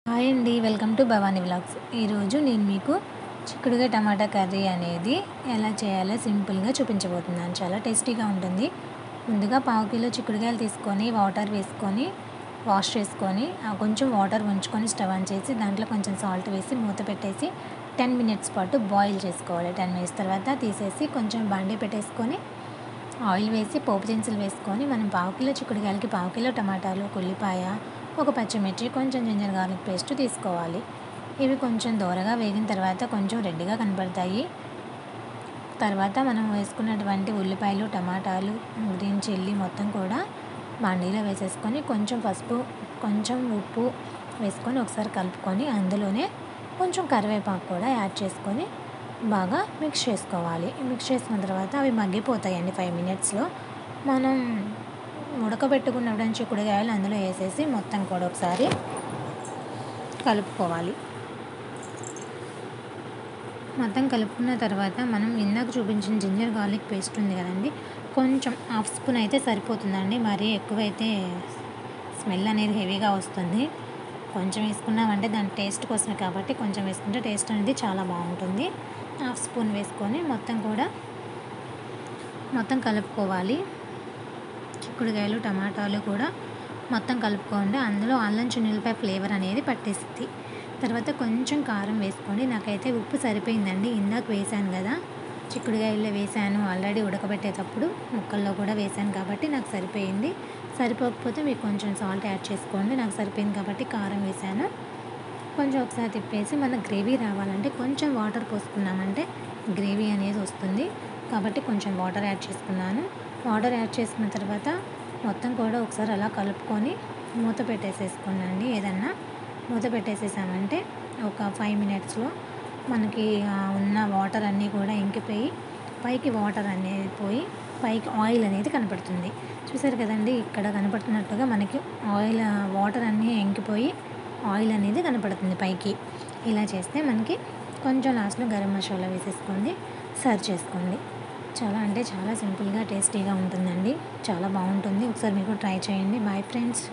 Hi అండి, welcome to Bhavani vlogs. ఈరోజు నేను మీకు చిక్కుడుగా టమాటా కర్రీ అనేది ఎలా చేయాలో సింపుల్గా చూపించబోతున్నాను. చాలా టేస్టీగా ఉంటుంది. ముందుగా పావు కిలో చిక్కుడుకాయలు తీసుకొని వాటర్ వేసుకొని వాష్ చేసుకొని కొంచెం వాటర్ ఉంచుకొని స్టవ్ ఆన్ చేసి దాంట్లో కొంచెం సాల్ట్ వేసి మూత పెట్టేసి 10 మినిట్స్ పాటు బాయిల్ చేసుకోవాలి. 10 మినిట్స్ తర్వాత తీసేసి కొంచెం బాండీ పెట్టేసుకొని ఆయిల్ వేసి పోపు దినుసులు వేసుకొని మనం పావు కిలో చిక్కుడుకాయలకి పావు కిలో టమాటాలు, ఉల్లిపాయ, ఒక పచ్చిమిర్చి, కొంచెం జింజర్ గార్లిక్ పేస్ట్ తీసుకోవాలి. ఇవి కొంచెం దోరగా వేగిన తర్వాత కొంచెం రెడ్గా కనపడతాయి. తర్వాత మనం వేసుకున్నటువంటి ఉల్లిపాయలు, టమాటాలు, గ్రీన్ చిల్లీ మొత్తం కూడా బాండీలో వేసేసుకొని కొంచెం పసుపు, కొంచెం ఉప్పు వేసుకొని ఒకసారి కలుపుకొని అందులోనే కొంచెం కరివేపాకు కూడా యాడ్ చేసుకొని బాగా మిక్స్ చేసుకోవాలి. మిక్స్ చేసుకున్న తర్వాత అవి మగ్గిపోతాయండి 5 మినిట్స్లో. మనం ఉడకబెట్టుకున్నప్పుడు చిక్కుడుకాయలు అందులో వేసేసి మొత్తం కూడా ఒకసారి కలుపుకోవాలి. మొత్తం కలుపుకున్న తర్వాత మనం ఇందాక చూపించిన జింజర్ గార్లిక్ పేస్ట్ ఉంది కదండి, కొంచెం హాఫ్ స్పూన్ అయితే సరిపోతుందండి. మరీ ఎక్కువైతే స్మెల్ అనేది హెవీగా వస్తుంది. కొంచెం వేసుకున్నామంటే దాని టేస్ట్ కోసమే కాబట్టి కొంచెం వేసుకుంటే టేస్ట్ అనేది చాలా బాగుంటుంది. హాఫ్ స్పూన్ వేసుకొని మొత్తం కలుపుకోవాలి. చిక్కుడుకాయలు, టమాటాలు కూడా మొత్తం కలుపుకోండి. అందులో అల్లం చిన్నులపాయ ఫ్లేవర్ అనేది పట్టేస్తుంది. తర్వాత కొంచెం కారం వేసుకోండి. నాకైతే ఉప్పు సరిపోయిందండి. ఇందాక వేసాను కదా, చిక్కుడుకాయల్లో వేసాను ఆల్రెడీ ఉడకబెట్టేటప్పుడు, ముక్కల్లో కూడా వేసాను కాబట్టి నాకు సరిపోయింది. సరిపోకపోతే మీకు కొంచెం సాల్ట్ యాడ్ చేసుకోండి. నాకు సరిపోయింది కాబట్టి కారం వేసాను. కొంచెం ఒకసారి తిప్పేసి మనకు గ్రేవీ రావాలంటే కొంచెం వాటర్ పోసుకున్నామంటే గ్రేవీ అనేది వస్తుంది. కాబట్టి కొంచెం వాటర్ యాడ్ చేసుకున్నాను. వాటర్ యాడ్ చేసుకున్న తర్వాత మొత్తం కూడా ఒకసారి అలా కలుపుకొని మూత పెట్టేసేసుకోండి. ఏదన్నా మూత పెట్టేసేసామంటే ఒక 5 మినిట్స్లో మనకి ఉన్న వాటర్ అన్నీ కూడా ఇంకిపోయి పైకి వాటర్ అనేది పోయి పైకి ఆయిల్ అనేది కనపడుతుంది. చూసారు కదండి, ఇక్కడ కనపడుతున్నట్టుగా మనకి వాటర్ అన్నీ ఇంకిపోయి ఆయిల్ అనేది కనపడుతుంది పైకి. ఇలా చేస్తే మనకి కొంచెం లాస్ట్లో గరం మసాలా వేసేసుకోండి, సర్వ్ చేసుకోండి. చాలా అంటే చాలా సింపుల్గా టేస్టీగా ఉంటుందండి. చాలా బాగుంటుంది. ఒకసారి మీకు ట్రై చేయండి. Boy friends.